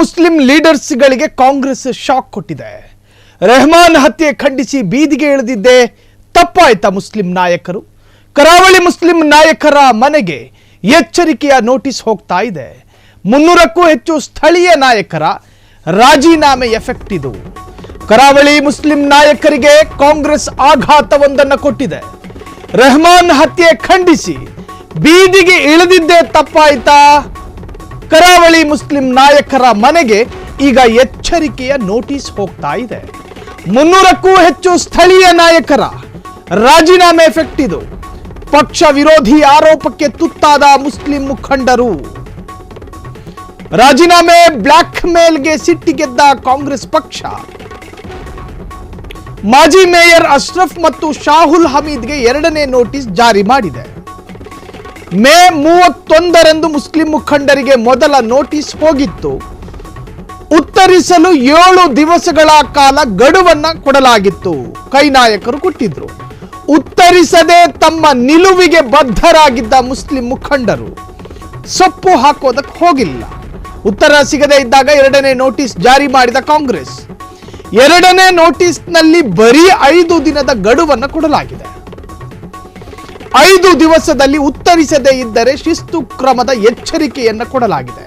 Muslim ಲೀಡರ್ಸ್ಗಳಿಗೆ Congress shock ಕೊಟ್ಟಿದೆ. ರೆಹಮಾನ್ ಹತ್ಯೆ ಖಂಡಿಸಿ ಬೀದಿಗೆ ಇಳಿದಿದ್ದೆ ತಪ್ಪಾಯ್ತಾ ಮುಸ್ಲಿಂ ನಾಯಕರು? ಕರಾವಳಿ ಮುಸ್ಲಿಂ ನಾಯಕರ ಮನೆಗೆ ಎಚ್ಚರಿಕೆಯ ನೋಟಿಸ್ ಹೋಗ್ತಾ ಇದೆ. 300ಕ್ಕೂ ಹೆಚ್ಚು ಸ್ಥಳೀಯ ನಾಯಕರ ರಾಜೀನಾಮೆ ಎಫೆಕ್ಟ್ ಇದು. ಕರಾವಳಿ ಮುಸ್ಲಿಂ ನಾಯಕರಿಗೆ ಕಾಂಗ್ರೆಸ್ ಆಘಾತವೊಂದನ್ನು ಕೊಟ್ಟಿದೆ. ರೆಹಮಾನ್ ಹತ್ಯೆ ಖಂಡಿಸಿ ಬೀದಿಗೆ ಇಳಿದಿದ್ದೇ ತಪ್ಪಾಯ್ತಾ? ಕರಾವಳಿ ಮುಸ್ಲಿಂ ನಾಯಕರ ಮನೆಗೆ ಈಗ ಎಚ್ಚರಿಕೆಯ ನೋಟಿಸ್ ಹೋಗ್ತಾ ಇದೆ. 300ಕ್ಕೂ ಹೆಚ್ಚು ಸ್ಥಳೀಯ ನಾಯಕರ ರಾಜೀನಾಮೆ ಎಫೆಕ್ಟ್ ಇದು. ಪಕ್ಷ ವಿರೋಧಿ ಆರೋಪಕ್ಕೆ ತುತ್ತಾದ ಮುಸ್ಲಿಂ ಮುಖಂಡರು. ರಾಜೀನಾಮೆ ಬ್ಲಾಕ್ ಮೇಲ್ಗೆ ಸಿಟ್ಟಿಗೆದ್ದ ಕಾಂಗ್ರೆಸ್ ಪಕ್ಷ ಮಾಜಿ ಮೇಯರ್ ಅಶ್ರಫ್ ಮತ್ತು ಶಾಹುಲ್ ಹಮೀದ್ಗೆ 2ನೇ ನೋಟಿಸ್ ಜಾರಿ ಮಾಡಿದೆ. ಮೇ 31ರಂದು ಮುಸ್ಲಿಂ ಮುಖಂಡರಿಗೆ ಮೊದಲ ನೋಟಿಸ್ ಹೋಗಿತ್ತು. ಉತ್ತರಿಸಲು 7 ದಿವಸಗಳ ಕಾಲ ಗಡುವನ್ನ ಕೊಡಲಾಗಿತ್ತು. ಕೈ ನಾಯಕರು ಕೊಟ್ಟಿದ್ರು. ಉತ್ತರಿಸದೆ ತಮ್ಮ ನಿಲುವಿಗೆ ಬದ್ಧರಾಗಿದ್ದ ಮುಸ್ಲಿಂ ಮುಖಂಡರು ಸೊಪ್ಪು ಹಾಕೋದಕ್ಕೆ ಹೋಗಿಲ್ಲ. ಉತ್ತರ ಸಿಗದೇ ಇದ್ದಾಗ 2ನೇ ನೋಟಿಸ್ ಜಾರಿ ಮಾಡಿದ ಕಾಂಗ್ರೆಸ್ 2ನೇ ನೋಟಿಸ್ನಲ್ಲಿ ಬರೀ 5 ದಿನದ ಗಡುವನ್ನು ಕೊಡಲಾಗಿದೆ. 5 ದಿವಸದಲ್ಲಿ ಉತ್ತರಿಸದೇ ಇದ್ದರೆ ಶಿಸ್ತು ಕ್ರಮದ ಎಚ್ಚರಿಕೆಯನ್ನು ಕೊಡಲಾಗಿದೆ.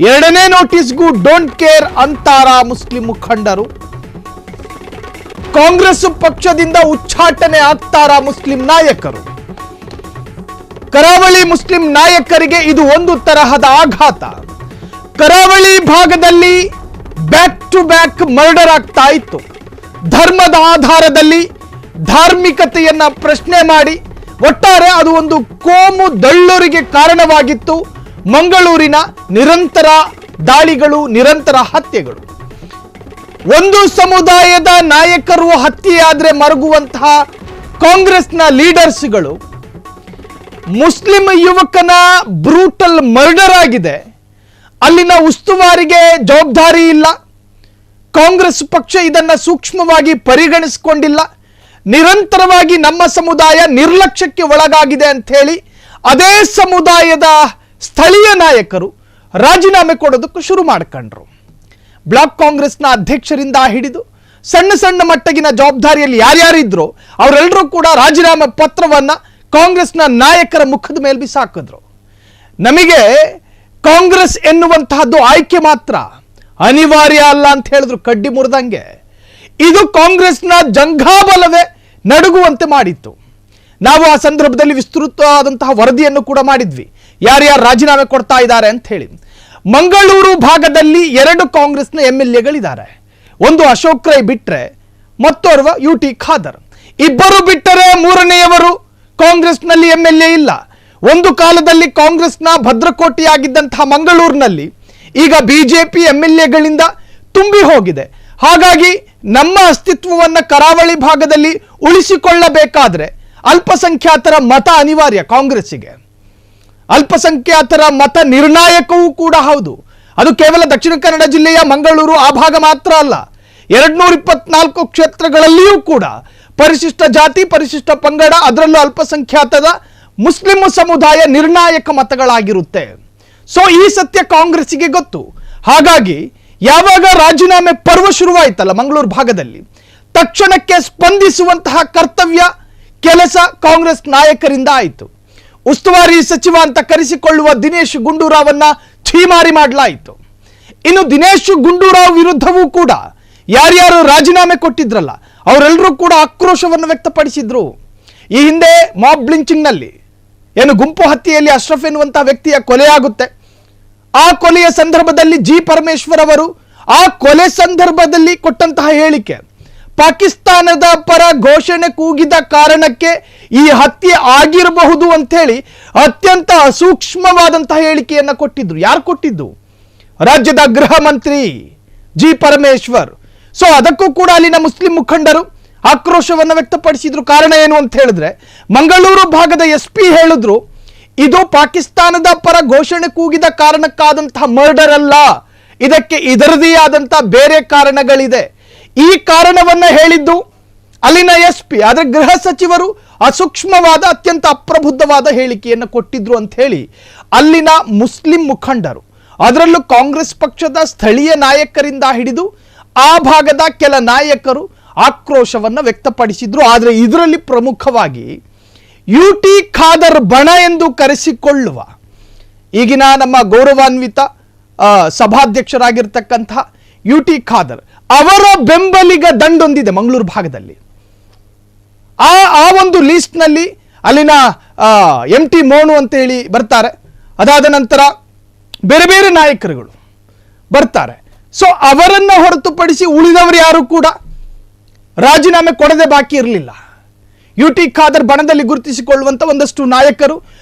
2ನೇ ನೋಟಿಸ್ಗೂ ಡೋಂಟ್ ಕೇರ್ ಅಂತಾರ ಮುಸ್ಲಿಂ ಮುಖಂಡರು. ಕಾಂಗ್ರೆಸ್ ಪಕ್ಷದಿಂದ ಉಚ್ಚಾಟನೆ ಆಗ್ತಾರ ಮುಸ್ಲಿಂ ನಾಯಕರು. ಕರಾವಳಿ ಮುಸ್ಲಿಂ ನಾಯಕರಿಗೆ ಇದು ಒಂದು ತರಹದ ಆಘಾತ. ಕರಾವಳಿ ಭಾಗದಲ್ಲಿ ಬ್ಯಾಕ್ ಟು ಬ್ಯಾಕ್ ಮರ್ಡರ್ ಆಗ್ತಾ ಇತ್ತು. ಧರ್ಮದ ಆಧಾರದಲ್ಲಿ ಧಾರ್ಮಿಕತೆಯನ್ನ ಪ್ರಶ್ನೆ ಮಾಡಿ ಒಟ್ಟಾರೆ ಅದು ಒಂದು ಕೋಮು ದಳ್ಳೂರಿಗೆ ಕಾರಣವಾಗಿತ್ತು. ಮಂಗಳೂರಿನ ನಿರಂತರ ದಾಳಿಗಳು, ನಿರಂತರ ಹತ್ಯೆಗಳು. ಒಂದು ಸಮುದಾಯದ ನಾಯಕರು ಹತ್ಯೆಯಾದ್ರೆ ಮರಗುವಂತಹ ಕಾಂಗ್ರೆಸ್ನ ಲೀಡರ್ಸ್ಗಳು ಮುಸ್ಲಿಂ ಯುವಕನ ಬ್ರೂಟಲ್ ಮರ್ಡರ್ ಆಗಿದೆ. ಅಲ್ಲಿನ ಉಸ್ತುವಾರಿಗೆ ಜವಾಬ್ದಾರಿ ಇಲ್ಲ. ಕಾಂಗ್ರೆಸ್ ಪಕ್ಷ ಇದನ್ನ ಸೂಕ್ಷ್ಮವಾಗಿ ಪರಿಗಣಿಸಿಕೊಂಡಿಲ್ಲ. ನಿರಂತರವಾಗಿ ನಮ್ಮ ಸಮುದಾಯ ನಿರ್ಲಕ್ಷ್ಯಕ್ಕೆ ಒಳಗಾಗಿದೆ ಅಂತ ಹೇಳಿ ಅದೇ ಸಮುದಾಯದ ಸ್ಥಳೀಯ ನಾಯಕರು ರಾಜೀನಾಮೆ ಕೊಡೋದಕ್ಕೆ ಶುರು ಮಾಡ್ಕೊಂಡ್ರು. ಬ್ಲಾಕ್ ಕಾಂಗ್ರೆಸ್ನ ಅಧ್ಯಕ್ಷರಿಂದ ಹಿಡಿದು ಸಣ್ಣ ಸಣ್ಣ ಮಟ್ಟಗಿನ ಜವಾಬ್ದಾರಿಯಲ್ಲಿ ಯಾರ್ಯಾರಿದ್ರು ಅವರೆಲ್ಲರೂ ಕೂಡ ರಾಜೀನಾಮೆ ಪತ್ರವನ್ನ ಕಾಂಗ್ರೆಸ್ನ ನಾಯಕರ ಮುಖದ ಮೇಲೆ ಬಿಸಾಕಿದ್ರು. ನಮಗೆ ಕಾಂಗ್ರೆಸ್ ಎನ್ನುವಂತಹದ್ದು ಆಯ್ಕೆ ಮಾತ್ರ, ಅನಿವಾರ್ಯ ಅಲ್ಲ ಅಂತ ಹೇಳಿದ್ರು ಕಡ್ಡಿ ಮುರಿದಂಗೆ. ಇದು ಕಾಂಗ್ರೆಸ್ನ ಜಂಘಾಬಲವೇ ನಡುಗುವಂತೆ ಮಾಡಿತ್ತು. ನಾವು ಆ ಸಂದರ್ಭದಲ್ಲಿ ವಿಸ್ತೃತವಾದಂತಹ ವರದಿಯನ್ನು ಕೂಡ ಮಾಡಿದ್ವಿ, ಯಾರ್ಯಾರು ರಾಜೀನಾಮೆ ಕೊಡ್ತಾ ಇದ್ದಾರೆ ಅಂತ ಹೇಳಿ. ಮಂಗಳೂರು ಭಾಗದಲ್ಲಿ 2 ಕಾಂಗ್ರೆಸ್ನ MLAಗಳಿದ್ದಾರೆ. ಒಂದು ಅಶೋಕ್ ರೈ ಬಿಟ್ರೆ ಮತ್ತೋರ್ವ UT ಖಾದರ್. ಇಬ್ಬರು ಬಿಟ್ಟರೆ 3ನೇಯವರು ಕಾಂಗ್ರೆಸ್ನಲ್ಲಿ MLA ಇಲ್ಲ. ಒಂದು ಕಾಲದಲ್ಲಿ ಕಾಂಗ್ರೆಸ್ನ ಭದ್ರಕೋಟೆಯಾಗಿದ್ದಂತಹ ಮಂಗಳೂರಿನಲ್ಲಿ ಈಗ ಬಿಜೆಪಿ MLAಗಳಿಂದ ತುಂಬಿ ಹೋಗಿದೆ. ಹಾಗಾಗಿ ನಮ್ಮ ಅಸ್ತಿತ್ವವನ್ನು ಕರಾವಳಿ ಭಾಗದಲ್ಲಿ ಉಳಿಸಿಕೊಳ್ಳಬೇಕಾದ್ರೆ ಅಲ್ಪಸಂಖ್ಯಾತರ ಮತ ಅನಿವಾರ್ಯ. ಕಾಂಗ್ರೆಸ್ಸಿಗೆ ಅಲ್ಪಸಂಖ್ಯಾತರ ಮತ ನಿರ್ಣಾಯಕವೂ ಕೂಡ ಹೌದು. ಅದು ಕೇವಲ ದಕ್ಷಿಣ ಕನ್ನಡ ಜಿಲ್ಲೆಯ ಮಂಗಳೂರು ಆ ಭಾಗ ಮಾತ್ರ ಅಲ್ಲ, 224 ಕ್ಷೇತ್ರಗಳಲ್ಲಿಯೂ ಕೂಡ ಪರಿಶಿಷ್ಟ ಜಾತಿ, ಪರಿಶಿಷ್ಟ ಪಂಗಡ, ಅದರಲ್ಲೂ ಅಲ್ಪಸಂಖ್ಯಾತದ ಮುಸ್ಲಿಂ ಸಮುದಾಯ ನಿರ್ಣಾಯಕ ಮತಗಳಾಗಿರುತ್ತೆ. ಸೊ ಈ ಸತ್ಯ ಕಾಂಗ್ರೆಸ್ಸಿಗೆ ಗೊತ್ತು. ಹಾಗಾಗಿ ಯಾವಾಗ ರಾಜೀನಾಮೆ ಪರ್ವ ಶುರುವಾಯ್ತಲ್ಲ ಮಂಗಳೂರು ಭಾಗದಲ್ಲಿ, ತಕ್ಷಣಕ್ಕೆ ಸ್ಪಂದಿಸುವಂತಹ ಕರ್ತವ್ಯ ಕೆಲಸ ಕಾಂಗ್ರೆಸ್ ನಾಯಕರಿಂದ ಆಯಿತು. ಉಸ್ತುವಾರಿ ಸಚಿವ ಅಂತ ಕರೆಸಿಕೊಳ್ಳುವ ದಿನೇಶ್ ಗುಂಡೂರಾವನ್ನ ಛೀಮಾರಿ ಮಾಡಲಾಯಿತು. ಇನ್ನು ದಿನೇಶ್ ಗುಂಡೂರಾವ್ ವಿರುದ್ಧವೂ ಕೂಡ ಯಾರ್ಯಾರು ರಾಜೀನಾಮೆ ಕೊಟ್ಟಿದ್ರಲ್ಲ ಅವರೆಲ್ಲರೂ ಕೂಡ ಆಕ್ರೋಶವನ್ನು ವ್ಯಕ್ತಪಡಿಸಿದ್ರು. ಈ ಹಿಂದೆ ಮಾಬ್ ಲಿಂಚಿಂಗ್ನಲ್ಲಿ ಏನು ಗುಂಪು ಹತ್ಯೆಯಲ್ಲಿ ಅಶ್ರಫ್ ಎನ್ನುವಂತಹ ವ್ಯಕ್ತಿಯ ಕೊಲೆಯಾಗುತ್ತೆ. ಆ ಕೊಲೆಯ ಸಂದರ್ಭದಲ್ಲಿ ಜಿ ಪರಮೇಶ್ವರ್ ಅವರು ಆ ಕೊಲೆ ಸಂದರ್ಭದಲ್ಲಿ ಕೊಟ್ಟಂತಹ ಹೇಳಿಕೆ, ಪಾಕಿಸ್ತಾನದ ಪರ ಘೋಷಣೆ ಕೂಗಿದ ಕಾರಣಕ್ಕೆ ಈ ಹತ್ಯೆ ಆಗಿರಬಹುದು ಅಂತ ಹೇಳಿ ಅತ್ಯಂತ ಸೂಕ್ಷ್ಮವಾದಂತಹ ಹೇಳಿಕೆಯನ್ನು ಕೊಟ್ಟಿದ್ರು. ಯಾರು ಕೊಟ್ಟಿದ್ದು? ರಾಜ್ಯದ ಗೃಹ ಮಂತ್ರಿ ಜಿ ಪರಮೇಶ್ವರ್. ಸೊ ಅದಕ್ಕೂ ಕೂಡ ಅಲ್ಲಿನ ಮುಸ್ಲಿಂ ಮುಖಂಡರು ಆಕ್ರೋಶವನ್ನು ವ್ಯಕ್ತಪಡಿಸಿದ್ರು. ಕಾರಣ ಏನು ಅಂತ ಹೇಳಿದ್ರೆ, ಮಂಗಳೂರು ಭಾಗದ SP ಹೇಳಿದ್ರು ಇದು ಪಾಕಿಸ್ತಾನದ ಪರ ಘೋಷಣೆ ಕೂಗಿದ ಕಾರಣಕ್ಕಾದಂತಹ ಮರ್ಡರ್ ಅಲ್ಲ, ಇದಕ್ಕೆ ಇದರದೇ ಆದಂತಹ ಬೇರೆ ಕಾರಣಗಳಿದೆ. ಈ ಕಾರಣವನ್ನ ಹೇಳಿದ್ದು ಅಲ್ಲಿನ SP. ಆದ್ರೆ ಗೃಹ ಸಚಿವರು ಅಸೂಕ್ಷ್ಮವಾದ ಅತ್ಯಂತ ಅಪ್ರಬುದ್ಧವಾದ ಹೇಳಿಕೆಯನ್ನು ಕೊಟ್ಟಿದ್ರು ಅಂತ ಹೇಳಿ ಅಲ್ಲಿನ ಮುಸ್ಲಿಂ ಮುಖಂಡರು ಅದರಲ್ಲೂ ಕಾಂಗ್ರೆಸ್ ಪಕ್ಷದ ಸ್ಥಳೀಯ ನಾಯಕರಿಂದ ಹಿಡಿದು ಆ ಭಾಗದ ಕೆಲ ನಾಯಕರು ಆಕ್ರೋಶವನ್ನು ವ್ಯಕ್ತಪಡಿಸಿದ್ರು. ಆದರೆ ಇದರಲ್ಲಿ ಪ್ರಮುಖವಾಗಿ UT ಖಾದರ್ ಬಣ ಎಂದು ಕರೆಸಿಕೊಳ್ಳುವ ಈಗಿನ ನಮ್ಮ ಗೌರವಾನ್ವಿತ ಸಭಾಧ್ಯಕ್ಷರಾಗಿರ್ತಕ್ಕಂತಹ UT ಖಾದರ್ ಅವರ ಬೆಂಬಲಿಗ ದಂಡೊಂದಿದೆ ಮಂಗಳೂರು ಭಾಗದಲ್ಲಿ. ಆ ಒಂದು ಲಿಸ್ಟ್ನಲ್ಲಿ ಅಲ್ಲಿನ MT ಮೋನು ಅಂತ ಹೇಳಿ ಬರ್ತಾರೆ. ಅದಾದ ನಂತರ ಬೇರೆ ಬೇರೆ ನಾಯಕರುಗಳು ಬರ್ತಾರೆ. ಸೊ ಅವರನ್ನು ಹೊರತುಪಡಿಸಿ ಉಳಿದವರು ಯಾರು ಕೂಡ ರಾಜೀನಾಮೆ ಕೊಡದೆ ಬಾಕಿ ಇರಲಿಲ್ಲ. UT ಖಾದರ್ ಬಣದಲ್ಲಿ ಗುರುತಿಸಿಕೊಳ್ಳುವಂತ ಒಂದಷ್ಟು ನಾಯಕರು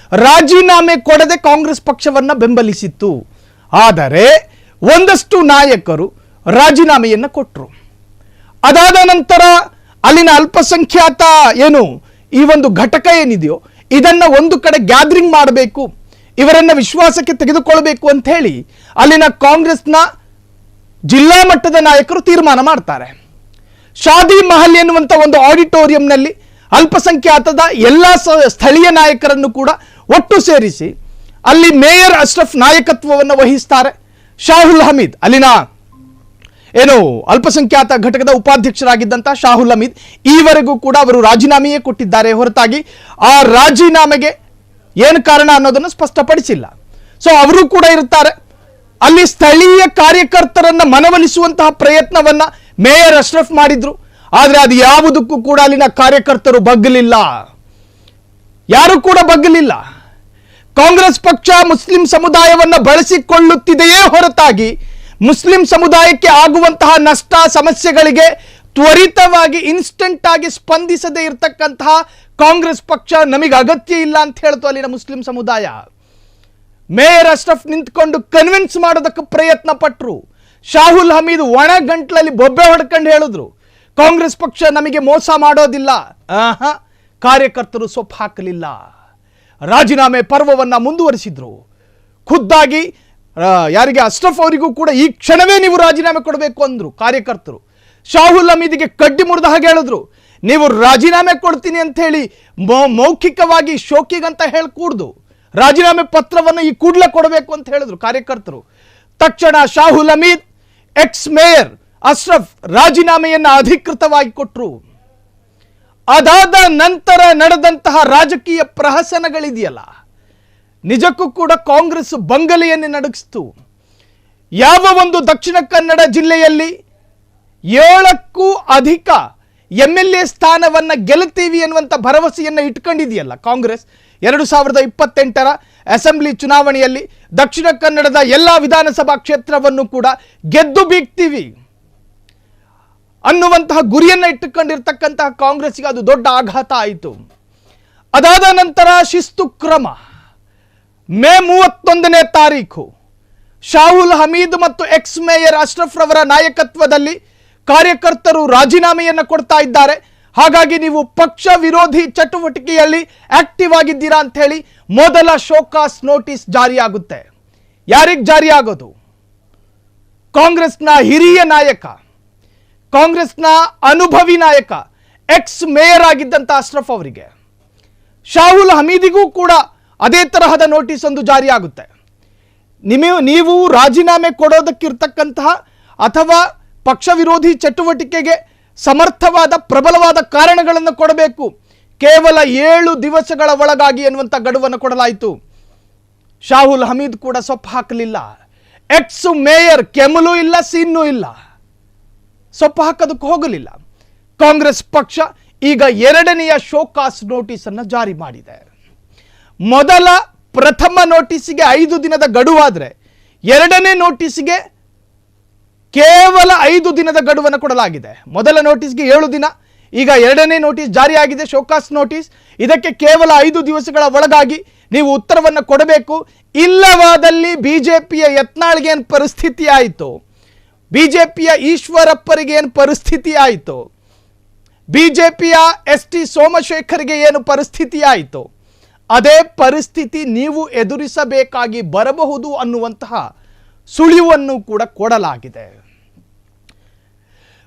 ರಾಜೀನಾಮೆ ಕೊಡದೆ ಕಾಂಗ್ರೆಸ್ ಪಕ್ಷವನ್ನ ಬೆಂಬಲಿಸಿತ್ತು. ಆದರೆ ಒಂದಷ್ಟು ನಾಯಕರು ರಾಜೀನಾಮೆಯನ್ನು ಕೊಟ್ಟರು. ಅದಾದ ನಂತರ ಅಲ್ಲಿನ ಅಲ್ಪಸಂಖ್ಯಾತ ಏನು ಈ ಒಂದು ಘಟಕ ಏನಿದೆಯೋ ಇದನ್ನ ಒಂದು ಕಡೆ ಗ್ಯಾದರಿಂಗ್ ಮಾಡಬೇಕು, ಇವರನ್ನ ವಿಶ್ವಾಸಕ್ಕೆ ತೆಗೆದುಕೊಳ್ಳಬೇಕು ಅಂತ ಹೇಳಿ ಅಲ್ಲಿನ ಕಾಂಗ್ರೆಸ್ನ ಜಿಲ್ಲಾ ಮಟ್ಟದ ನಾಯಕರು ತೀರ್ಮಾನ ಮಾಡ್ತಾರೆ. ಶಾದಿ ಮಹಲ್ ಎನ್ನುವಂತ ಒಂದು ಆಡಿಟೋರಿಯಂನಲ್ಲಿ ಅಲ್ಪಸಂಖ್ಯಾತದ ಎಲ್ಲ ಸ್ಥಳೀಯ ನಾಯಕರನ್ನು ಕೂಡ ಒಟ್ಟು ಸೇರಿಸಿ ಅಲ್ಲಿ ಮೇಯರ್ ಅಶ್ರಫ್ ನಾಯಕತ್ವವನ್ನು ವಹಿಸ್ತಾರೆ. ಶಾಹುಲ್ ಹಮೀದ್ ಅಲ್ಲಿನ ಏನು ಅಲ್ಪಸಂಖ್ಯಾತ ಘಟಕದ ಉಪಾಧ್ಯಕ್ಷರಾಗಿದ್ದಂಥ ಶಾಹುಲ್ ಹಮೀದ್ ಈವರೆಗೂ ಕೂಡ ಅವರು ರಾಜೀನಾಮೆಯೇ ಕೊಟ್ಟಿದ್ದಾರೆ ಹೊರತಾಗಿ ಆ ರಾಜೀನಾಮೆಗೆ ಏನು ಕಾರಣ ಅನ್ನೋದನ್ನು ಸ್ಪಷ್ಟಪಡಿಸಿಲ್ಲ. ಸೊ ಅವರು ಕೂಡ ಇರ್ತಾರೆ. ಅಲ್ಲಿ ಸ್ಥಳೀಯ ಕಾರ್ಯಕರ್ತರನ್ನ ಮನವೊಲಿಸುವಂತಹ ಪ್ರಯತ್ನವನ್ನ ಮೇಯರ್ ಅಶ್ರಫ್ ಮಾಡಿದ್ರು. ಆದರೆ ಅದು ಯಾವುದಕ್ಕೂ ಕೂಡ ಅಲ್ಲಿನ ಕಾರ್ಯಕರ್ತರು ಬಗ್ಗಲಿಲ್ಲ, ಯಾರು ಕೂಡ ಬಗ್ಗಲಿಲ್ಲ. ಕಾಂಗ್ರೆಸ್ ಪಕ್ಷ ಮುಸ್ಲಿಂ ಸಮುದಾಯವನ್ನ ಬಳಸಿಕೊಳ್ಳುತ್ತಿದೆಯೇ ಹೊರತಾಗಿ ಮುಸ್ಲಿಂ ಸಮುದಾಯಕ್ಕೆ ಆಗುವಂತಹ ನಷ್ಟ ಸಮಸ್ಯೆಗಳಿಗೆ ತ್ವರಿತವಾಗಿ ಇನ್ಸ್ಟೆಂಟ್ ಆಗಿ ಸ್ಪಂದಿಸದೇ ಇರತಕ್ಕಂತಹ ಕಾಂಗ್ರೆಸ್ ಪಕ್ಷ ನಮಗೆ ಅಗತ್ಯ ಇಲ್ಲ ಅಂತ ಹೇಳ್ತು ಅಲ್ಲಿನ ಮುಸ್ಲಿಂ ಸಮುದಾಯ. ಮೇಯರ್ ಅಶ್ರಫ್ ನಿಂತ್ಕೊಂಡು ಕನ್ವಿನ್ಸ್ ಮಾಡೋದಕ್ಕೆ ಪ್ರಯತ್ನ ಪಟ್ಟರು. ಶಾಹುಲ್ ಹಮೀದ್ ಒಣ ಗಂಟ್ಲಲ್ಲಿ ಬೊಬ್ಬೆ ಹೊಡ್ಕೊಂಡು ಹೇಳಿದ್ರು, ಕಾಂಗ್ರೆಸ್ ಪಕ್ಷ ನಮಗೆ ಮೋಸ ಮಾಡೋದಿಲ್ಲ. ಕಾರ್ಯಕರ್ತರು ಸೊಪ್ಪು ಹಾಕಲಿಲ್ಲ, ರಾಜೀನಾಮೆ ಪರ್ವವನ್ನ ಮುಂದುವರಿಸಿದ್ರು. ಖುದ್ದಾಗಿ ಯಾರಿಗೆ ಅಶ್ರಫ್ ಅವರಿಗೂ ಕೂಡ ಈ ಕ್ಷಣವೇ ನೀವು ರಾಜೀನಾಮೆ ಕೊಡಬೇಕು ಅಂದ್ರು ಕಾರ್ಯಕರ್ತರು. ಶಾಹುಲ್ ಹಮೀದ್ಗೆ ಕಡ್ಡಿ ಮುರಿದ ಹಾಗೆ ಹೇಳಿದ್ರು, ನೀವು ರಾಜೀನಾಮೆ ಕೊಡ್ತೀನಿ ಅಂತ ಹೇಳಿ ಮೌಖಿಕವಾಗಿ ಶೋಕಿಗಂತ ಹೇಳಿ ಕೂಡ್ದು ರಾಜೀನಾಮೆ ಪತ್ರವನ್ನು ಈ ಕೂಡಲೇ ಕೊಡಬೇಕು ಅಂತ ಹೇಳಿದ್ರು ಕಾರ್ಯಕರ್ತರು. ತಕ್ಷಣ ಶಾಹುಲ್ ಹಮೀದ್ ಎಕ್ಸ್ ಮೇಯರ್ ಅಶ್ರಫ್ ರಾಜೀನಾಮೆಯನ್ನ ಅಧಿಕೃತವಾಗಿ ಕೊಟ್ಟರು. ಅದಾದ ನಂತರ ನಡೆದಂತಹ ರಾಜಕೀಯ ಪ್ರಹಸನಗಳಿದೆಯಲ್ಲ, ನಿಜಕ್ಕೂ ಕೂಡ ಕಾಂಗ್ರೆಸ್ ಬಂಗಲೆಯನ್ನೇ ನಡುಗಿಸ್ತು. ಯಾವ ಒಂದು ದಕ್ಷಿಣ ಕನ್ನಡ ಜಿಲ್ಲೆಯಲ್ಲಿ 7ಕ್ಕೂ ಅಧಿಕ MLA ಸ್ಥಾನವನ್ನ ಗೆಲ್ಲುತ್ತೀವಿ ಎನ್ನುವಂತ ಭರವಸೆಯನ್ನ ಇಟ್ಕೊಂಡಿದೆಯಲ್ಲ ಕಾಂಗ್ರೆಸ್, 2028ರ ಅಸೆಂಬ್ಲಿ ಚುನಾವಣೆಯಲ್ಲಿ ದಕ್ಷಿಣ ಕನ್ನಡದ ಎಲ್ಲ ವಿಧಾನಸಭಾ ಕ್ಷೇತ್ರವನ್ನು ಕೂಡ ಗೆದ್ದು ಬೀಗ್ತೀವಿ ಅನ್ನುವಂತಹ ಗುರಿಯನ್ನ ಇಟ್ಟುಕೊಂಡಿರ್ತಕ್ಕಂತಹ ಕಾಂಗ್ರೆಸ್ಗೆ ಅದು ದೊಡ್ಡ ಆಘಾತ ಆಯಿತು. ಅದಾದ ನಂತರ ಶಿಸ್ತು ಕ್ರಮ. ಮೇ 31ನೇ ತಾರೀಖು ಶಾಹುಲ್ ಹಮೀದ್ ಮತ್ತು ಎಕ್ಸ್ ಮೇಯರ್ ಅಶ್ರಫ್ ರವರ ನಾಯಕತ್ವದಲ್ಲಿ ಕಾರ್ಯಕರ್ತರು ರಾಜೀನಾಮೆಯನ್ನು ಕೊಡ್ತಾ ಇದ್ದಾರೆ. ಹಾಗಾಗಿ ನೀವು ಪಕ್ಷ ವಿರೋಧಿ ಚಟುವಟಿಕೆಯಲ್ಲಿ ಆಕ್ಟಿವ್ ಆಗಿದ್ದೀರಾ ಅಂತ ಹೇಳಿ ಮೊದಲ ಶೋಕಾಸ್ ನೋಟಿಸ್ ಜಾರಿಯಾಗುತ್ತೆ. ಯಾರಿಗೆ ಜಾರಿಯಾಗೋದು? ಕಾಂಗ್ರೆಸ್ನ ಹಿರಿಯ ನಾಯಕ, ಕಾಂಗ್ರೆಸ್ನ ಅನುಭವಿ ನಾಯಕ, ಎಕ್ಸ್ ಮೇಯರ್ ಆಗಿದ್ದಂಥ ಅಶ್ರಫ್ ಅವರಿಗೆ. ಶಾಹುಲ್ ಹಮೀದಿಗೂ ಕೂಡ ಅದೇ ತರಹದ ನೋಟಿಸ್ ಒಂದು ಜಾರಿಯಾಗುತ್ತೆ. ನೀವು ರಾಜೀನಾಮೆ ಕೊಡೋದಕ್ಕಿರ್ತಕ್ಕಂತಹ ಅಥವಾ ಪಕ್ಷ ವಿರೋಧಿ ಚಟುವಟಿಕೆಗೆ ಸಮರ್ಥವಾದ ಪ್ರಬಲವಾದ ಕಾರಣಗಳನ್ನು ಕೊಡಬೇಕು. ಕೇವಲ 7 ದಿವಸಗಳ ಒಳಗಾಗಿ ಎನ್ನುವಂಥ ಗಡುವನ್ನು ಕೊಡಲಾಯಿತು. ಶಾಹುಲ್ ಹಮೀದ್ ಕೂಡ ಸೊಪ್ಪು ಹಾಕಲಿಲ್ಲ. ಎಕ್ಸ್ ಮೇಯರ್ ಕೆಮಲು ಇಲ್ಲ, ಸೀನು ಇಲ್ಲ, ಸೊಪ್ಪು ಹಾಕೋದಕ್ಕೆ ಹೋಗಲಿಲ್ಲ. ಕಾಂಗ್ರೆಸ್ ಪಕ್ಷ ಈಗ 2ನೆಯ ಶೋಕಾಸ್ ನೋಟಿಸ್ ಅನ್ನು ಜಾರಿ ಮಾಡಿದೆ. ಪ್ರಥಮ ನೋಟಿಸ್ಗೆ 5 ದಿನದ ಗಡುವಾದರೆ 2ನೇ ನೋಟಿಸ್ಗೆ ಕೇವಲ 5 ದಿನದ ಗಡುವನ್ನು ಕೊಡಲಾಗಿದೆ. ಮೊದಲ ನೋಟಿಸ್ಗೆ 7 ದಿನ, ಈಗ 2ನೇ ನೋಟಿಸ್ ಜಾರಿಯಾಗಿದೆ, ಶೋಕಾಸ್ ನೋಟಿಸ್. ಇದಕ್ಕೆ ಕೇವಲ 5 ದಿವಸಗಳ ಒಳಗಾಗಿ ನೀವು ಉತ್ತರವನ್ನು ಕೊಡಬೇಕು. ಇಲ್ಲವಾದಲ್ಲಿ ಬಿಜೆಪಿಯ ಯತ್ನಾಳ್ಗೆ ಏನು ಪರಿಸ್ಥಿತಿ ಆಯಿತು, ಬಿಜೆಪಿಯ ಈಶ್ವರಪ್ಪರಿಗೆ ಏನು ಪರಿಸ್ಥಿತಿ ಆಯಿತು, ಬಿಜೆಪಿಯ ST ಸೋಮಶೇಖರ್ಗೆ ಏನು ಪರಿಸ್ಥಿತಿ ಆಯಿತು, ಅದೇ ಪರಿಸ್ಥಿತಿ ನೀವು ಎದುರಿಸಬೇಕಾಗಿ ಬರಬಹುದು ಅನ್ನುವಂತಹ ಸುಳಿವನ್ನು ಕೂಡ ಕೊಡಲಾಗಿದೆ.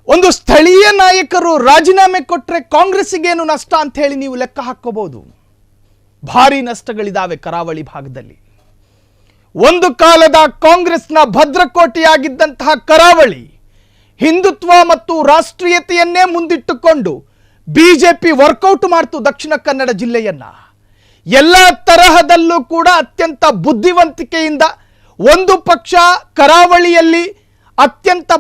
ಒಂದು ಸ್ಥಳೀಯ ನಾಯಕರು ರಾಜೀನಾಮೆ ಕೊಟ್ಟರೆ ಕಾಂಗ್ರೆಸ್ಸಿಗೇನು ನಷ್ಟ ಅಂತ ಹೇಳಿ ನೀವು ಲೆಕ್ಕ ಹಾಕೋಬಹುದು. ಭಾರಿ ನಷ್ಟಗಳಿದಾವೆ ಕರಾವಳಿ ಭಾಗದಲ್ಲಿ. ಒಂದು ಕಾಲದ ಕಾಂಗ್ರೆಸ್ನ ಭದ್ರಕೋಟೆಯಾಗಿದ್ದಂತಹ ಕರಾವಳಿ ಹಿಂದುತ್ವ ಮತ್ತು ರಾಷ್ಟ್ರೀಯತೆಯನ್ನೇ ಮುಂದಿಟ್ಟುಕೊಂಡು ಬಿಜೆಪಿ ವರ್ಕೌಟ್ ಮಾಡ್ತು ದಕ್ಷಿಣ ಕನ್ನಡ ಜಿಲ್ಲೆಯನ್ನ. ಎಲ್ಲ ತರಹದಲ್ಲೂ ಕೂಡ ಅತ್ಯಂತ ಬುದ್ಧಿವಂತಿಕೆಯಿಂದ ಒಂದು ಪಕ್ಷ ಕರಾವಳಿಯಲ್ಲಿ ಅತ್ಯಂತ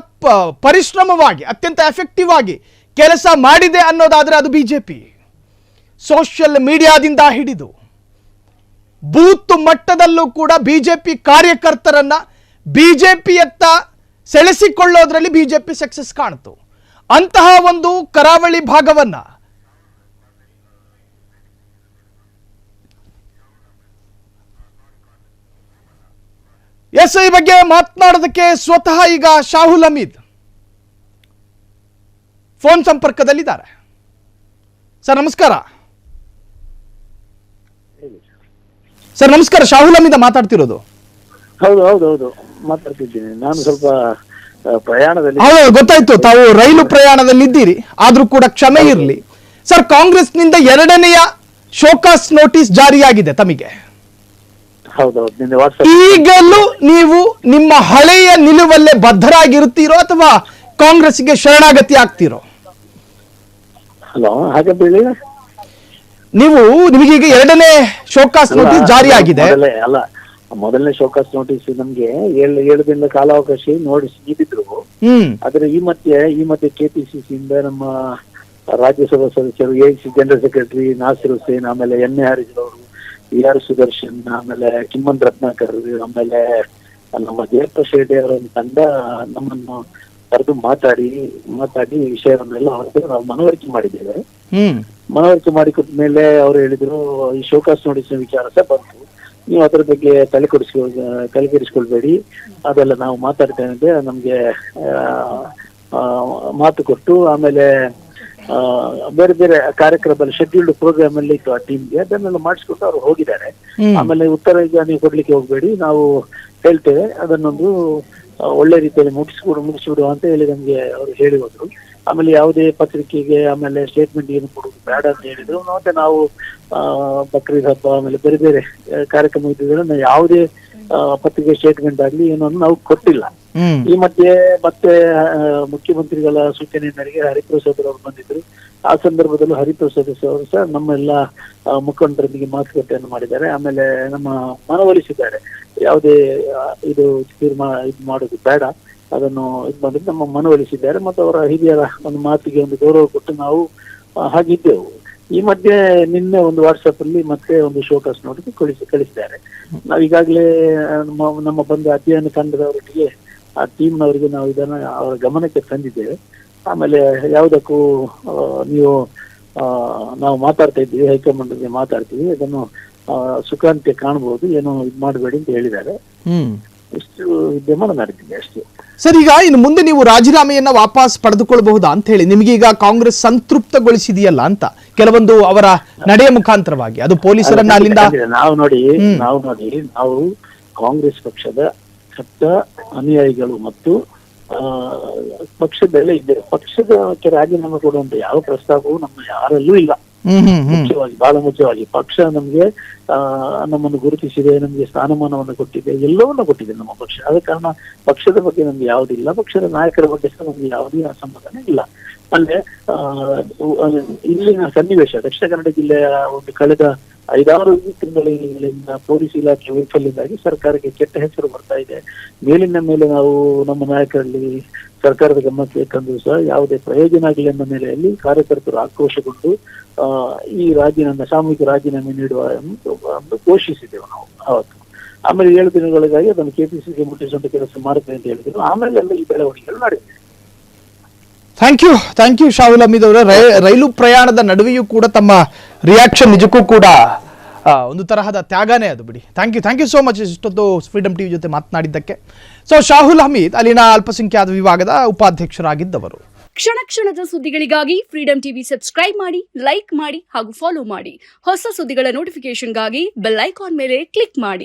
ಪರಿಶ್ರಮವಾಗಿ ಅತ್ಯಂತ ಎಫೆಕ್ಟಿವ್ ಆಗಿ ಕೆಲಸ ಮಾಡಿದೆ ಅನ್ನೋದಾದರೆ ಅದು ಬಿಜೆಪಿ. ಸೋಷಿಯಲ್ ಮೀಡಿಯಾದಿಂದ ಹಿಡಿದು ಬೂತ್ ಮಟ್ಟದಲ್ಲೂ ಕೂಡ ಬಿಜೆಪಿ ಕಾರ್ಯಕರ್ತರನ್ನ ಬಿಜೆಪಿಯತ್ತ ಸೆಳೆಸಿಕೊಳ್ಳೋದ್ರಲ್ಲಿ ಬಿಜೆಪಿ ಸಕ್ಸಸ್ ಕಾಣ್ತು. ಅಂತಹ ಒಂದು ಕರಾವಳಿ ಭಾಗವನ್ನ ಈ ಬಗ್ಗೆ ಮಾತನಾಡೋದಕ್ಕೆ ಸ್ವತಃ ಈಗ ಶಾಹುಲ್ ಹಮೀದ್ ಫೋನ್ ಸಂಪರ್ಕದಲ್ಲಿದ್ದಾರೆ. ಸರ್ ನಮಸ್ಕಾರ. ಸರ್ ನಮಸ್ಕಾರ, ಶಾಹುಲ್ ಹಮೀದ್ ಮಾತಾಡ್ತಿರೋದು. ಹೌದು ಹೌದು ಹೌದು ಮಾತಾಡ್ತಿದ್ದೀನಿ. ನಾನು ಸ್ವಲ್ಪ ಪ್ರಯಾಣದಲ್ಲಿ. ಹೌದು ಗೊತ್ತಾಯ್ತು, ತಾವು ರೈಲು ಪ್ರಯಾಣದಲ್ಲಿ ಇದ್ದೀರಿ, ಆದ್ರೂ ಕೂಡ ಕ್ಷಮೆ ಇರಲಿ. ಸರ್, ಕಾಂಗ್ರೆಸ್ನಿಂದ 2ನೇ ಶೋಕಾಸ್ ನೋಟಿಸ್ ಜಾರಿಯಾಗಿದೆ ತಮಗೆ. ಈಗಲೂ ನೀವು ನಿಮ್ಮ ಹಳೆಯ ನಿಲುವಲ್ಲೇ ಬದ್ಧರಾಗಿರುತ್ತೀರೋ ಅಥವಾ ಕಾಂಗ್ರೆಸ್ಗೆ ಶರಣಾಗತಿ ಆಗ್ತಿರೋ? ಹಲೋ, ಹಾಗೆ ಹೇಳಿ. ನಿಮಗೀಗ 2ನೇ ಶೋಕಾಸ್ ನೋಟಿಸ್ ಜಾರಿಯಾಗಿದೆ. ಅಲ್ಲ, ಮೊದಲನೇ ಶೋಕಾಸ್ ನೋಟಿಸ್ ನಮ್ಗೆ 7 ದಿನದ ಕಾಲಾವಕಾಶ ನೀಡಿದ್ರು. ಆದ್ರೆ ಈ ಮಧ್ಯೆ ಕೆಪಿಸಿಸಿ ಇಂದ ನಮ್ಮ ರಾಜ್ಯಸಭಾ ಸದಸ್ಯರು, AIC general secretary Nasir Hussain, ಆಮೇಲೆ ಎನ್.ಎ. ಹರೀಶ್ ಅವರು, ಆರ್ ಸುದರ್ಶನ್, ಆಮೇಲೆ ಕಿಮ್ಮನ್ ರತ್ನಾಕರ್, ಆಮೇಲೆ ನಮ್ಮ ಜಯಪ್ರಕಾಶ್ ರೆಡ್ಡಿ ಅವರ ತಂಡ ನಮ್ಮನ್ನು ಕರೆದು ಮಾತಾಡಿ ವಿಷಯವನ್ನೆಲ್ಲ ಅವರಿಗೆ ನಾವು ಮನವರಿಕೆ ಮಾಡಿದ್ದೇವೆ. ಮನವರಿಕೆ ಮಾಡಿಕೊಟ್ಟ ಮೇಲೆ ಅವರು ಹೇಳಿದ್ರು, ಈ ಶೋಕಾಸ್ ನೋಟಿಸ್ ವಿಚಾರ ಸಹ ಬಂತು, ನೀವು ಅದರ ಬಗ್ಗೆ ತಲೆಕೆಡಿಸ್ಕೊಳ್ಬೇಡಿ, ಅದೆಲ್ಲ ನಾವು ಮಾತಾಡ್ತೇವೆ ನಮ್ಗೆ ಮಾತು ಕೊಟ್ಟು, ಆಮೇಲೆ ಬೇರೆ ಬೇರೆ ಕಾರ್ಯಕ್ರಮದಲ್ಲಿ ಶೆಡ್ಯೂಲ್ಡ್ ಪ್ರೋಗ್ರಾಮ್ ಅಲ್ಲಿ ಇತ್ತು ಆ ಟೀಮ್ಗೆ, ಅದನ್ನೆಲ್ಲ ಮಾಡಿಸ್ಕೊಂಡು ಅವ್ರು ಹೋಗಿದ್ದಾರೆ. ಆಮೇಲೆ ಉತ್ತರ ಈಗ ನೀವು ಕೊಡ್ಲಿಕ್ಕೆ ಹೋಗ್ಬೇಡಿ, ನಾವು ಹೇಳ್ತೇವೆ, ಅದನ್ನೊಂದು ಒಳ್ಳೆ ರೀತಿಯಲ್ಲಿ ಮುಗಿಸ್ಬಿಡು ಅಂತ ಹೇಳಿ ನಮ್ಗೆ ಅವ್ರು ಹೇಳಿ ಹೋದ್ರು. ಆಮೇಲೆ ಯಾವುದೇ ಪತ್ರಿಕೆಗೆ ಆಮೇಲೆ ಸ್ಟೇಟ್ಮೆಂಟ್ ಏನು ಕೊಡುದು ಬೇಡ ಅಂತ ಹೇಳಿದ್ರು. ಮತ್ತೆ ನಾವು ಬಕ್ರೀದ್ ಹಬ್ಬ ಆಮೇಲೆ ಬೇರೆ ಬೇರೆ ಕಾರ್ಯಕ್ರಮ ಇದ್ದಿದ್ರೆ ಯಾವುದೇ ಪತ್ರಿಕೆ ಸ್ಟೇಟ್ಮೆಂಟ್ ಆಗ್ಲಿ ಏನನ್ನು ನಾವು ಕೊಟ್ಟಿಲ್ಲ. ಈ ಮಧ್ಯೆ ಮತ್ತೆ ಮುಖ್ಯಮಂತ್ರಿಗಳ ಸೂಚನೆ ಮೇರೆಗೆ ಹರಿಪ್ರಸಾದ್ ಅವರು ಬಂದಿದ್ರು. ಆ ಸಂದರ್ಭದಲ್ಲೂ ಹರಿಪ್ರಸಾದ್ ಅವರು ಸಹ ನಮ್ಮೆಲ್ಲ ಮುಖಂಡರೊಂದಿಗೆ ಮಾತುಕತೆಯನ್ನು ಮಾಡಿದ್ದಾರೆ. ಆಮೇಲೆ ನಮ್ಮ ಮನವೊಲಿಸಿದ್ದಾರೆ, ಯಾವುದೇ ಇದು ಮಾಡೋದು ಬೇಡ, ಅದನ್ನು ಮಾಡಿದ್ರೆ ನಮ್ಮ ಮನವೊಲಿಸಿದ್ದಾರೆ. ಮತ್ತು ಅವರ ಹಿರಿಯರ ಒಂದು ಮಾತಿಗೆ ಒಂದು ಗೌರವ ಕೊಟ್ಟು ನಾವು ಹಾಗಿದ್ದೆವು. ಈ ಮಧ್ಯೆ ನಿನ್ನೆ ಒಂದು ವಾಟ್ಸಪ್ ಅಲ್ಲಿ ಮತ್ತೆ ಒಂದು ಶೋಕಾಸ್ ನೋಟಿಸ್ ಕಳಿಸಿದ್ದಾರೆ. ನಾವು ಈಗಾಗಲೇ ನಮ್ಮ ಬಂದ ಅಧ್ಯಯನ ತಂಡದವರಿಗೆ, ಆ ಟೀಮ್ನವರಿಗೆ ನಾವು ಇದನ್ನ ಅವರ ಗಮನಕ್ಕೆ ತಂದಿದ್ದೇವೆ. ಆಮೇಲೆ ಯಾವುದಕ್ಕೂ ನಾವು ಮಾತಾಡ್ತಾ ಇದ್ದೀವಿ, ಹೈಕಮಾಂಡ್ ಜೊತೆ ಮಾತಾಡ್ತೀವಿ, ಅದನ್ನು ಸುಖಾಂತ್ಯ ಕಾಣಬಹುದು, ಏನೋ ಇದು ಮಾಡಬೇಡಿ ಅಂತ ಹೇಳಿದ್ದಾರೆ. ಇಷ್ಟು ವಿದ್ಯಮಾನ ನಡೆದಿದೆ ಅಷ್ಟೇ. ಸರ್, ಈಗ ಇನ್ನು ಮುಂದೆ ನೀವು ರಾಜೀನಾಮೆಯನ್ನ ವಾಪಸ್ ಪಡೆದುಕೊಳ್ಬಹುದಾ ಅಂತ ಹೇಳಿ ನಿಮಗೀಗ ಕಾಂಗ್ರೆಸ್ ಸಂತೃಪ್ತಗೊಳಿಸಿದೆಯಲ್ಲ ಅಂತ ಕೆಲವೊಂದು ಅವರ ನಡೆಯ ಮುಖಾಂತರವಾಗಿ, ಅದು ಪೊಲೀಸರನ್ನ ಅಲ್ಲಿಂದ ನಾವು ಕಾಂಗ್ರೆಸ್ ಪಕ್ಷದ ಸತ್ತ ಅನುಯಾಯಿಗಳು ಮತ್ತು ಪಕ್ಷದಲ್ಲೇ ಇದ್ದೇವೆ. ಪಕ್ಷದಕ್ಕೆ ರಾಜೀನಾಮೆ ಕೊಡುವಂತ ಯಾವ ಪ್ರಸ್ತಾಪವೂ ನಮ್ಮ ಯಾರಲ್ಲೂ ಇಲ್ಲ. ಬಹಳ ಮುಖ್ಯವಾಗಿ ಪಕ್ಷ ನಮ್ಗೆ ನಮ್ಮನ್ನು ಗುರುತಿಸಿದೆ, ನಮ್ಗೆ ಸ್ಥಾನಮಾನವನ್ನು ಕೊಟ್ಟಿದೆ, ಎಲ್ಲವನ್ನ ಕೊಟ್ಟಿದೆ ನಮ್ಮ ಪಕ್ಷ. ಆದ ಕಾರಣ ಪಕ್ಷದ ಬಗ್ಗೆ ನಮ್ಗೆ ಯಾವುದಿಲ್ಲ, ಪಕ್ಷದ ನಾಯಕರ ಬಗ್ಗೆ ಸಹ ನಮ್ಗೆ ಯಾವುದೇ ಅಸಮಾಧಾನ ಇಲ್ಲ. ಅಂದ್ರೆ ಇಲ್ಲಿನ ಸನ್ನಿವೇಶ, ದಕ್ಷಿಣ ಕನ್ನಡ ಜಿಲ್ಲೆಯ ಒಂದು ಕಳೆದ 5-6 ತಿಂಗಳಿಂದ ಪೊಲೀಸ್ ಇಲಾಖೆ ವೈಫಲ್ಯದಿಂದಾಗಿ ಸರ್ಕಾರಕ್ಕೆ ಕೆಟ್ಟ ಹೆಸರು ಬರ್ತಾ ಇದೆ. ಮೇಲಿನ ಮೇಲೆ ನಾವು ನಮ್ಮ ನಾಯಕರಲ್ಲಿ ಸರ್ಕಾರದ ಗಮನಕ್ಕೆ ತಂದು ಸಹ ಯಾವುದೇ ಪ್ರಯೋಜನ ಆಗಿಲ್ಲ ಎಂಬ ನೆಲೆಯಲ್ಲಿ ಕಾರ್ಯಕರ್ತರು ಆಕ್ರೋಶಗೊಂಡು ಈ ಸಾಮೂಹಿಕ ರಾಜೀನಾಮೆ ನೀಡುವ ಎಂದು ಘೋಷಿಸಿದೆವು ನಾವು ಅವತ್ತು. ಆಮೇಲೆ 7 ದಿನಗಳಿಗಾಗಿ ಅದನ್ನು ಕೆಪಿಸಿಸಿ ಮುಟ್ಟಿಸುವಂತ ಕೆಲಸ ಮಾಡುತ್ತೇವೆ ಅಂತ ಹೇಳಿದ್ರು. ಆಮೇಲೆ ಎಲ್ಲ ಈ ಬೆಳವಣಿಗೆಗಳು ನಡೆದಿದೆ. ಥ್ಯಾಂಕ್ ಯು ಶಾಹುಲ್ ಹಮೀದ್ ಅವರ. ರೈಲು ಪ್ರಯಾಣದ ನಡುವೆಯೂ ಕೂಡ ತಮ್ಮ ರಿಯಾಕ್ಷನ್ ನಿಜಕ್ಕೂ ಕೂಡ ಒಂದು ತರಹದ ತ್ಯಾಗನೇ ಅದು ಬಿಡಿ. ಥ್ಯಾಂಕ್ ಯು ಸೋ ಮಚ್ ಇಷ್ಟೊತ್ತು ಫ್ರೀಡಮ್ ಟಿವಿ ಜೊತೆ ಮಾತನಾಡಿದ್ದಕ್ಕೆ. ಸೊ ಶಾಹುಲ್ ಹಮೀದ್ ಅಲ್ಲಿನ ಅಲ್ಪಸಂಖ್ಯಾತ ವಿಭಾಗದ ಉಪಾಧ್ಯಕ್ಷರಾಗಿದ್ದವರು. ಕ್ಷಣ ಕ್ಷಣದ ಸುದ್ದಿಗಳಿಗಾಗಿ ಫ್ರೀಡಮ್ ಟಿವಿ ಸಬ್ಸ್ಕ್ರೈಬ್ ಮಾಡಿ, ಲೈಕ್ ಮಾಡಿ ಹಾಗೂ ಫಾಲೋ ಮಾಡಿ. ಹೊಸ ಸುದ್ದಿಗಳ ನೋಟಿಫಿಕೇಶನ್ಗಾಗಿ ಬೆಲ್ ಐಕಾನ್ ಮೇಲೆ ಕ್ಲಿಕ್ ಮಾಡಿ.